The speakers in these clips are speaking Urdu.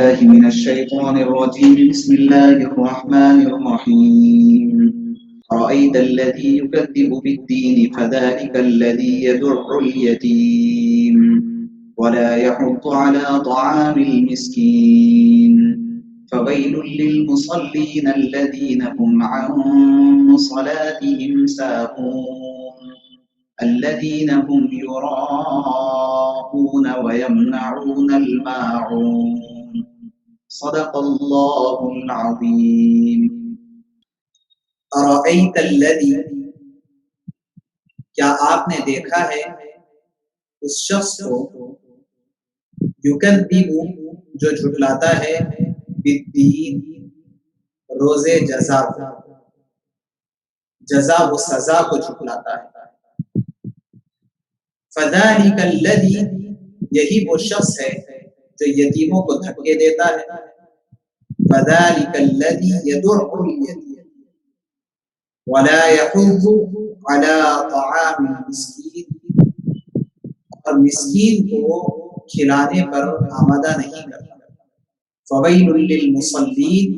بالله من الشيطان الرجيم. بسم الله الرحمن الرحيم. أرأيت الذي يكذب بالدين فذلك الذي يدع اليتيم ولا يحض على طعام المسكين فويل للمصلين الذين هم عن صلاتهم ساهون الذين هم يراءون ويمنعون الماعون. صدق الله العظيم. أرأيت الذي، کیا آپ نے دیکھا ہے اس شخص کو، یکذب جو جھٹلاتا ہے، بالدین روزے جزا و سزا کو جھٹلاتا ہے. فذلک الذی، یہی وہ شخص ہے جو یتیموں کو دھکے دیتا ہے. فذلک الذی یدع الیتیم ولا یحض علی طعام المسکین، اور مسکین کو کھلانے پر آمادہ نہیں کرتا. فویل للمصلین،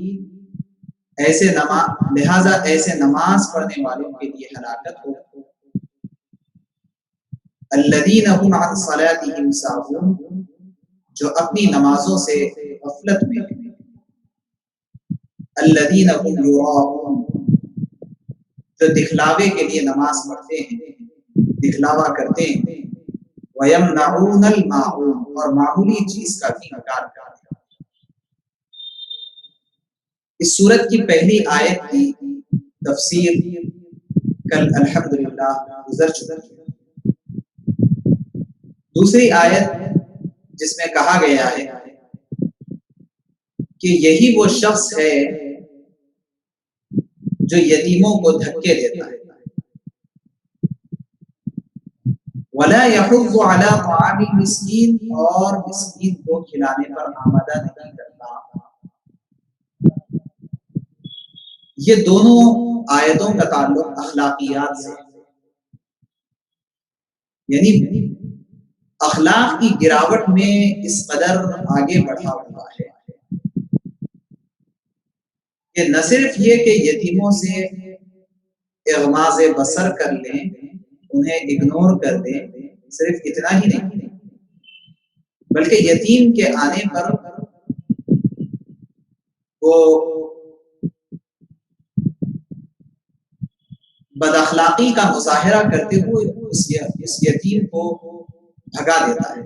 لہذا ایسے نماز پڑھنے والوں کے لیے ہلاکت ہو. الذین هم عن صلاتهم ساہون، جو اپنی نمازوں سے غفلت میں ہیں. الذین هم یراءون، جو دکھلاوے کے لیے نماز پڑھتے ہیں، دکھلاوا کرتے ہیں. وَيَمْنَعُونَ الْمَاعُونَ، اور معمولی چیز کا بھی انکار کرتے ہیں. اس سورت کی پہلی آیت کی تفسیر کل الحمدللہ گزر چکی ہے. دوسری آیت جس میں کہا گیا ہے کہ یہی وہ شخص ہے جو یتیموں کو دھکے دیتا ہے. وَلَا يَحُضُّ عَلَى طَعَامِ الْمِسْكِينِ، اور مسکین کو کھلانے پر آمادہ نہیں کرتا. یہ دونوں آیتوں کا تعلق اخلاقیات سے، یعنی اخلاق کی گراوٹ میں اس قدر آگے بڑھا ہوا ہے کہ نہ صرف یہ کہ یتیموں سے اغماض بصر کر لیں، انہیں اگنور کر دیں، صرف اتنا ہی نہیں، بلکہ یتیم کے آنے پر وہ بد اخلاقی کا مظاہرہ کرتے ہوئے اس یتیم کو بھگا دیتا ہے.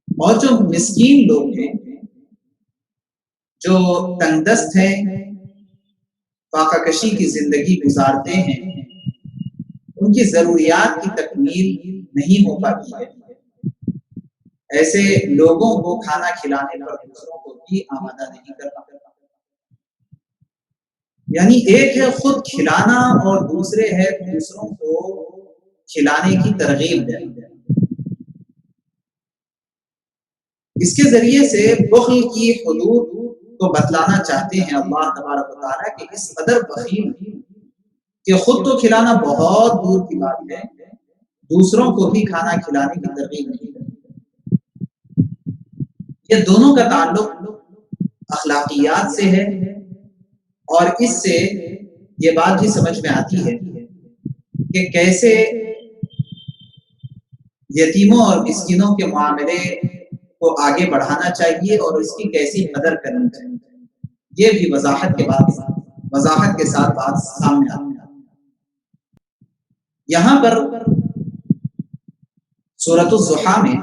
اور جو مسکین لوگ ہیں، جو تنگ دست ہیں، فاقہ کشی کی زندگی گزارتے ہیں، ان کی ضروریات کی تکمیل نہیں ہو پاتی ہے. ایسے لوگوں کو کھانا کھلانے پر دوسروں کو بھی آمادہ نہیں کر پاتا. یعنی ایک ہے خود کھلانا اور دوسرے ہے دوسروں کو کھلانے کی ترغیب دینا. اس کے ذریعے سے بخل کی حدود کو بتلانا چاہتے ہیں اللہ تبارک و تعالیٰ کہ اس قدر بخیل کہ خود تو کھلانا بہت دور کی بات ہے، دوسروں کو بھی کھانا کھلانے کی ترغیب نہیں کرتے. یہ دونوں کا تعلق اخلاقیات سے ہے، اور اس سے یہ بات بھی سمجھ میں آتی ہے کہ کیسے یتیموں اور مسکینوں کے معاملے کو آگے بڑھانا چاہیے اور اس کی کیسی قدر کرنی چاہیے. یہ بھی وضاحت کے ساتھ بات سامنے آتی ہے. یہاں پر سورۃ الضحیٰ میں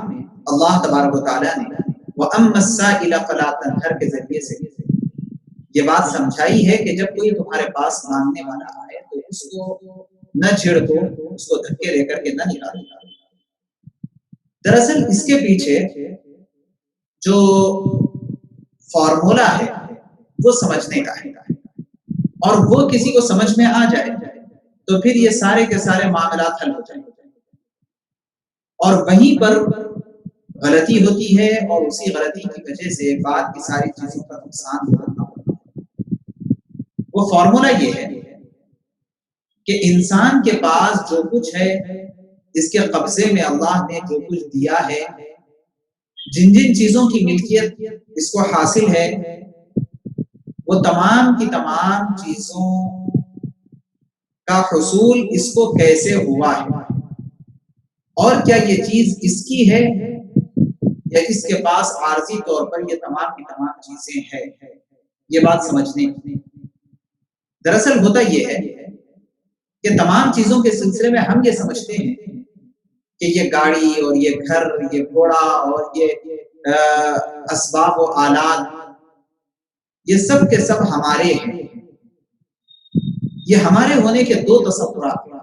اللہ تبارک و تعالیٰ نے وَأَمَّا السَّائِلَ فَلَا تَنْهَرْ کے ذریعے سے یہ بات سمجھائی ہے کہ جب کوئی تمہارے پاس مانگنے والا آئے تو اس کو نہ چھیڑو، اس کو دھکے دے کر کے نہ نکالو. دراصل اس کے پیچھے جو فارمولا ہے وہ سمجھنے کا ہے، اور وہ کسی کو سمجھ میں آ جائے تو پھر یہ سارے کے سارے معاملات حل ہو جائیں. اور وہیں پر غلطی ہوتی ہے، اور اسی غلطی کی وجہ سے بعد کی ساری چیزوں کا نقصان ہوتا ہے. وہ فارمولا یہ ہے کہ انسان کے پاس جو کچھ ہے، اس کے قبضے میں اللہ نے جو کچھ دیا ہے، جن جن چیزوں کی ملکیت اس کو حاصل ہے وہ تمام کی تمام چیزوں کا حصول اس کو کیسے ہوا ہے، اور کیا یہ چیز اس کی ہے یا اس کے پاس عارضی طور پر یہ تمام کی تمام چیزیں ہیں، یہ بات سمجھنے کی۔ دراصل ہوتا یہ ہے کہ تمام چیزوں کے سلسلے میں ہم یہ سمجھتے ہیں کہ یہ گاڑی اور یہ گھر، یہ گھوڑا اور یہ اسباب و آلات، یہ سب کے سب ہمارے ہیں۔ یہ ہمارے ہونے کے دو تصورات ہیں،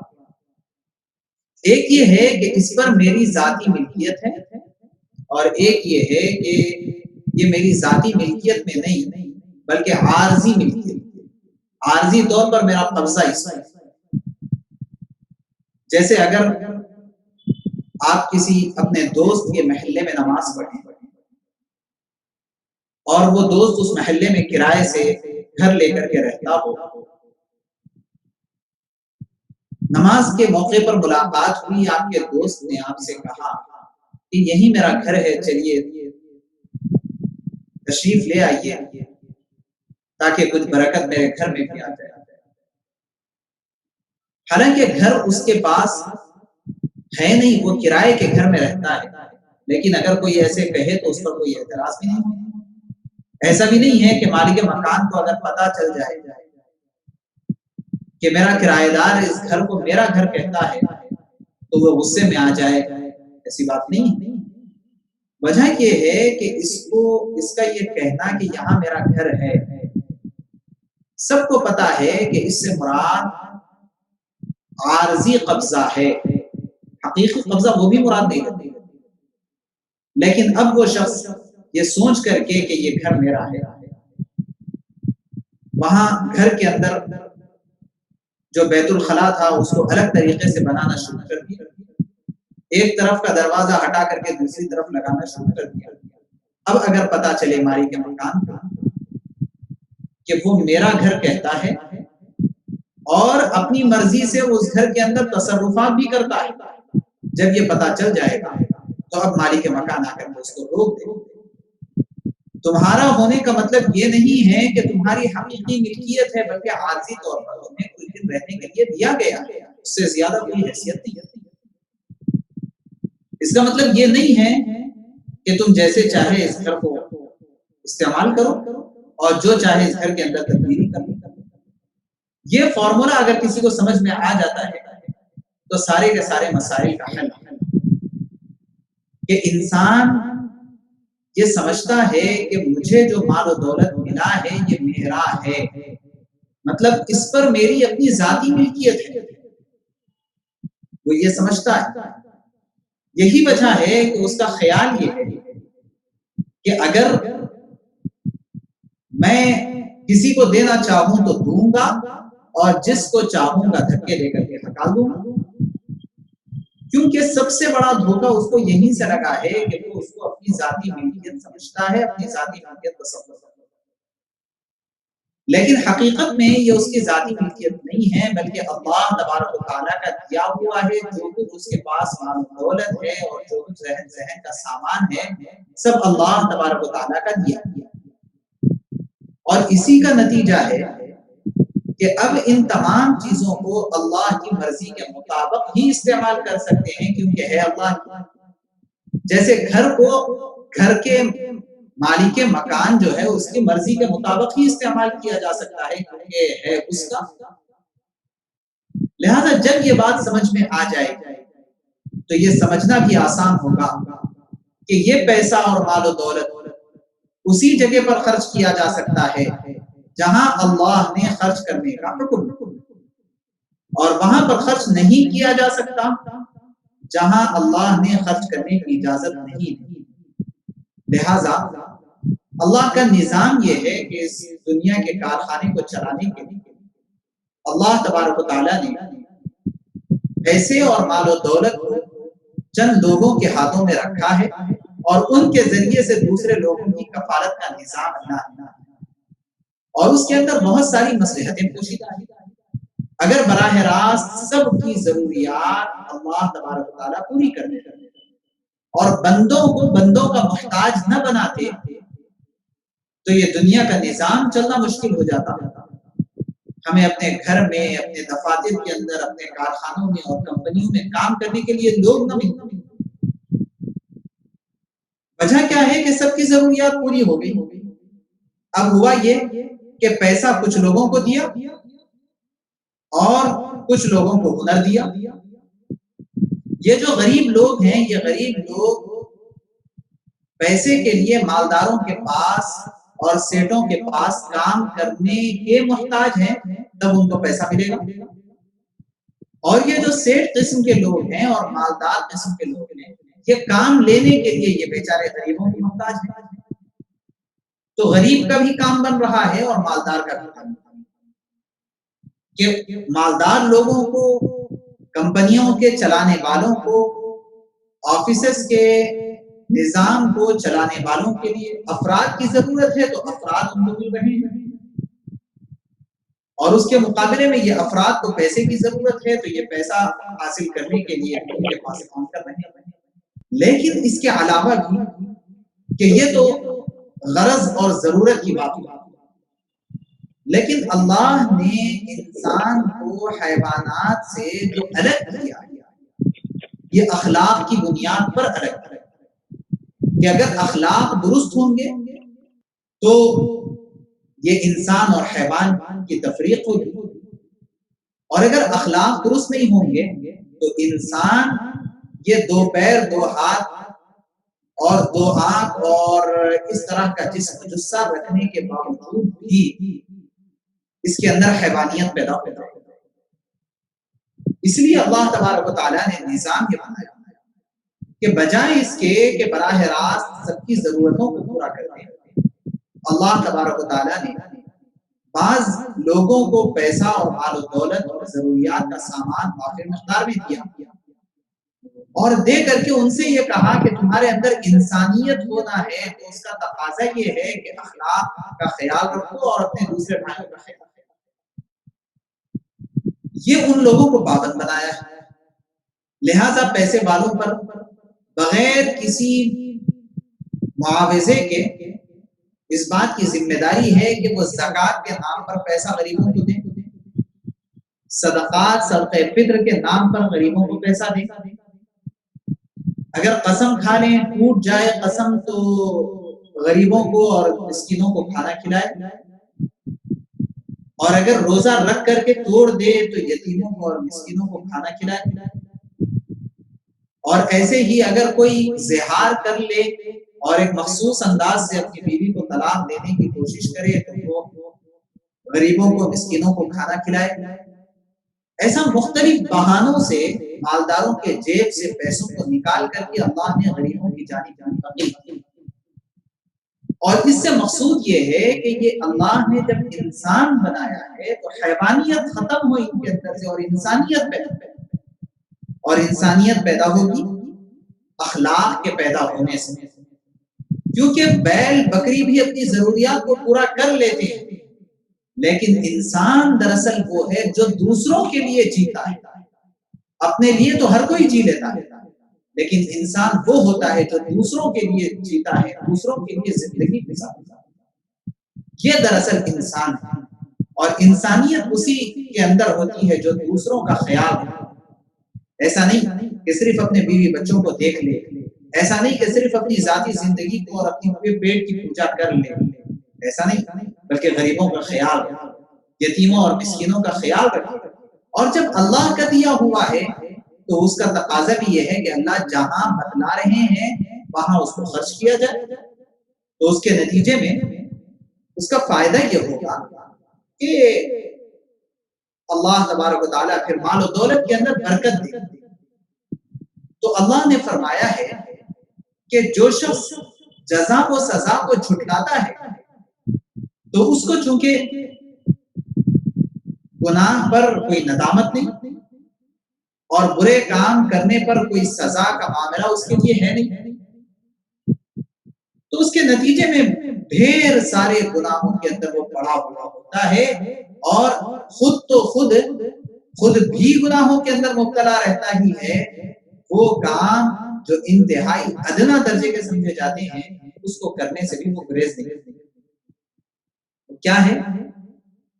ایک یہ ہے کہ اس پر میری ذاتی ملکیت ہے، اور ایک یہ ہے کہ یہ میری ذاتی ملکیت میں نہیں بلکہ عارضی ملکیت، عارضی طور پر میرا قبضہ اس پر۔ جیسے اگر آپ کسی اپنے دوست کے محلے میں نماز پڑھیں اور وہ دوست اس محلے میں کرائے سے گھر لے کر کے رہتا ہو، نماز کے موقع پر ملاقات ہوئی، آپ کے دوست نے آپ سے کہا کہ یہی میرا گھر ہے، چلیے تشریف لے آئیے تاکہ کچھ برکت میرے گھر میں بھی آ جائے۔ حالانکہ گھر اس کے پاس ہے نہیں، وہ کرائے کے گھر میں رہتا ہے، لیکن اگر کوئی ایسے کہے تو اس پر کوئی اعتراض بھی نہیں ہوتا۔ ایسا بھی نہیں ہے کہ مالک مکان کو اگر پتہ چل جائے کہ میرا کرایہ دار اس گھر کو میرا گھر کہتا ہے تو وہ غصے میں آ جائے، ایسی بات نہیں۔ وجہ یہ ہے کہ اس کا یہ کہنا کہ یہاں میرا گھر ہے، سب کو پتا ہے کہ اس سے مراد عارضی قبضہ ہے، حقیقی قبضہ وہ بھی مراد نہیں ہے۔ لیکن اب وہ شخص یہ سوچ کر کے کہ یہ گھر میرا ہے، وہاں گھر کے اندر جو بیت الخلا تھا اس کو الگ طریقے سے بنانا شروع کر دیا، ایک طرف کا دروازہ ہٹا کر کے دوسری طرف لگانا شروع کر دیا۔ اب اگر پتا چلے مالک کے مکان کا کہ وہ میرا گھر کہتا ہے اور اپنی مرضی سے اس گھر کے اندر تصرفات بھی کرتا ہے، جب یہ پتا چل جائے گا تو اب مالک کے مکان آ کر اس کو روک دے۔ تمہارا ہونے کا مطلب یہ نہیں ہے کہ تمہاری حقیقی ملکیت ہے، بلکہ عارضی طور پر تمہیں کچھ دن رہنے کے لیے دیا گیا ہے، اس سے زیادہ کوئی حیثیت نہیں ہے۔ اس کا مطلب یہ نہیں ہے کہ تم جیسے چاہے اس گھر کو استعمال کرو اور جو چاہے اس گھر کے اندر تبدیلی کرو۔ یہ فارمولا اگر کسی کو سمجھ میں آ جاتا ہے تو سارے کے سارے مسائل کا حل ہے کہ انسان یہ سمجھتا ہے کہ مجھے جو مال و دولت ملا ہے یہ میرا ہے، مطلب اس پر میری اپنی ذاتی ملکیت ہے، وہ یہ سمجھتا ہے۔ یہی وجہ ہے کہ اس کا خیال یہ ہے کہ اگر میں کسی کو دینا چاہوں تو دوں گا اور جس کو چاہوں گا دھکے دے کر کے ہٹا دوں گا، کیونکہ سب سے بڑا دھوکہ اس کو یہیں سے لگا ہے کہ وہ اس کو اپنی ذاتی ملکیت سمجھتا ہے، اپنی ذاتی ملکیت تصور کرتا ہے، لیکن حقیقت میں یہ اس کی ذاتی ملکیت نہیں ہے، بلکہ اللہ تبارک و تعالیٰ کا دیا ہوا ہے۔ جو کچھ اس کے پاس مال و دولت ہے اور جو کچھ ذہن کا سامان ہے سب اللہ تبارک و تعالیٰ کا دیا، اور اسی کا نتیجہ ہے کہ اب ان تمام چیزوں کو اللہ کی مرضی کے مطابق ہی استعمال کر سکتے ہیں، کیونکہ ہے اللہ کی۔ جیسے گھر کو گھر کے مالک مکان جو ہے اس کی مرضی کے مطابق ہی استعمال کیا جا سکتا ہے کیونکہ ہے اس کا۔ لہذا جب یہ بات سمجھ میں آ جائے تو یہ سمجھنا بھی آسان ہوگا کہ یہ پیسہ اور مال و دولت اسی جگہ پر خرچ کیا جا سکتا ہے جہاں اللہ نے خرچ کرنے کا حکم، اور وہاں پر خرچ نہیں کیا جا سکتا جہاں اللہ نے خرچ کرنے کی اجازت نہیں۔ لہذا اللہ کا نظام یہ ہے کہ اس دنیا کے کارخانے کو چلانے کے لیے اللہ تبارک و تعالیٰ نے پیسے اور مال و دولت کو چند لوگوں کے ہاتھوں میں رکھا ہے، اور ان کے ذریعے سے دوسرے لوگوں کی کفالت کا نظام بنا ہے، اور اس کے اندر بہت ساری مصلحتیں پوشیدہ ہیں۔ اگر براہ راست سب کی ضروریات اللہ تبارک و تعالیٰ پوری کر دے اور بندوں کو بندوں کا محتاج نہ بناتے تو یہ دنیا کا نظام چلنا مشکل ہو جاتا. ہمیں اپنے گھر میں، اپنے دفاتر کے اندر، اپنے کارخانوں میں اور کمپنیوں میں کام کرنے کے لیے لوگ نہ ملتے. وجہ کیا ہے کہ سب کی ضروریات پوری ہو گئی. اب ہوا یہ کہ پیسہ کچھ لوگوں کو دیا اور کچھ لوگوں کو ہنر دیا. یہ جو غریب لوگ ہیں، یہ غریب لوگ پیسے کے لیے مالداروں کے پاس اور سیٹوں کے پاس کام کرنے کے محتاج ہیں، تب ان کو پیسہ ملے گا. اور یہ جو سیٹ قسم کے لوگ ہیں اور مالدار قسم کے لوگ ہیں، یہ کام لینے کے لیے یہ بیچارے غریبوں کے محتاج ہیں. تو غریب کا بھی کام بن رہا ہے اور مالدار کا بھی کام کہ مالدار لوگوں کو، کمپنیوں کے چلانے والوں کو، آفیسز کے نظام کو چلانے والوں کے لیے افراد کی ضرورت ہے، تو افراد ان کو مل رہے ہیں. اور اس کے مقابلے میں یہ افراد کو پیسے کی ضرورت ہے، تو یہ پیسہ حاصل کرنے کے لیے ان کے پاس کام کر رہے ہیں. لیکن اس کے علاوہ بھی کہ یہ تو غرض اور ضرورت کی بات ہے، لیکن اللہ نے انسان کو حیوانات سے جو الگ کیا، یہ اخلاق کی بنیاد پر الگ کہ اگر اخلاق درست ہوں گے تو یہ انسان اور حیوان کی تفریق ہوگی، اور اگر اخلاق درست نہیں ہوں گے تو انسان یہ دو پیر، دو ہاتھ اور دو آنکھ اور اس طرح کا جسم جثہ رکھنے کے باوجود بھی اس کے اندر حیوانیت پیدا ہوتا ہے. اس لیے اللہ تبارک و تعالیٰ نے نظام یہ بنایا کہ بجائے اس کے کہ براہ راست سب کی ضرورتوں کو پورا کرتے ہیں، اللہ تبارک و تعالیٰ نے بعض لوگوں کو پیسہ اور مال و دولت اور ضروریات کا سامان وافر مقدار میں دیا، اور دے کر کے ان سے یہ کہا کہ تمہارے اندر انسانیت ہونا ہے تو اس کا تقاضا یہ ہے کہ اخلاق کا خیال رکھو اور اپنے دوسرے بھائیوں کا خیال رکھو. یہ ان لوگوں کو پابند بنایا ہے. لہذا پیسے والوں پر بغیر کسی معاوضے کے اس بات کی ذمہ داری ہے کہ وہ زکوٰۃ کے نام پر پیسہ غریبوں کو دیں، صدقات، صدقہ فطر کے نام پر غریبوں کو پیسہ دیں. اگر قسم کھا لیں، ٹوٹ جائے قسم، تو غریبوں کو اور مسکینوں کو کھانا کھلائے، اور اگر روزہ رکھ کر کے توڑ دے تو یتیموں کو اور مسکینوں کو کھانا کھلائے. اور ایسے ہی اگر کوئی زہار کر لے اور ایک مخصوص انداز سے اپنی بیوی کو طلاق دینے کی کوشش کرے تو وہ غریبوں کو، مسکینوں کو کھانا کھلائے. ایسا مختلف بہانوں سے مالداروں کے جیب سے پیسوں کو نکال کر کے اللہ نے غریبوں کی جانب منتقل کی. اور اس سے مقصود یہ ہے کہ یہ اللہ نے جب انسان بنایا ہے تو حیوانیت ختم ہوئی ان کے اندر سے اور انسانیت پیدا ہوئی، اور انسانیت پیدا ہوگی اخلاق کے پیدا ہونے سے. کیونکہ بیل بکری بھی اپنی ضروریات کو پورا کر لیتے ہیں، لیکن انسان دراصل وہ ہے جو دوسروں کے لیے جیتا ہے. اپنے لیے تو ہر کوئی جی لیتا ہے، لیکن انسان وہ ہوتا ہے جو دوسروں کے لیے جیتا ہے، دوسروں کے لیے زندگی گزارتا ہے. یہ دراصل انسان ہے، اور انسانیت اسی کے اندر ہوتی ہے جو دوسروں کا خیال رکھتا ہے. ایسا نہیں کہ صرف اپنے بیوی بچوں کو دیکھ لے، ایسا نہیں کہ صرف اپنی ذاتی زندگی کو اور اپنی پیٹ کی پوجا کر لے، ایسا نہیں، بلکہ غریبوں کا خیال رکھے، یتیموں اور مسکینوں کا خیال رکھے. اور جب اللہ کا دیا ہوا ہے تو اس کا تقاضا بھی یہ ہے کہ اللہ جہاں بتلا رہے ہیں وہاں اس کو خرچ کیا جائے. تو اس کے نتیجے میں اس کا فائدہ یہ ہوگا کہ اللہ تبارک و تعالیٰ پھر مال و دولت کے اندر برکت دے. تو اللہ نے فرمایا ہے کہ جو شخص جزا و سزا کو جھٹلاتا ہے تو اس کو چونکہ گناہ پر کوئی ندامت نہیں اور برے کام کرنے پر کوئی سزا کا معاملہ اس کے لیے ہے نہیں، تو اس کے نتیجے میں ڈھیر سارے گناہوں کے اندر وہ پڑا ہوا ہوتا ہے، اور خود بھی گناہوں کے اندر مبتلا رہتا ہی ہے. وہ کام جو انتہائی ادنا درجے کے سمجھے جاتے ہیں اس کو کرنے سے بھی وہ گریز نہیں کرتے۔ کیا ہے؟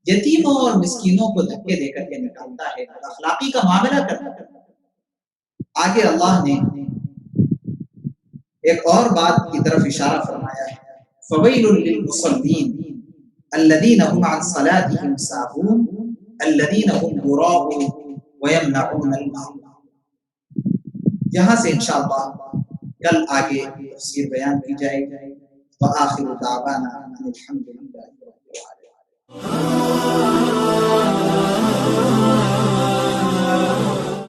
یتیموں اور مسکینوں کو دھکے دے کر کے نکالتا ہے، اخلاقی کا معاملہ کرتا ہے۔ آگے اللہ نے ایک اور بات کی طرف اشارہ فرمایا ہے، فویل للمصلین الذین هم عن صلاتهم ساہون الذین هم یراؤون ویمنعون الماعون۔ یہاں سے انشاءاللہ کل آگے تفسیر بیان کی جائے گی۔ وآخر دعوانا ان الحمد للہ رب العالمین۔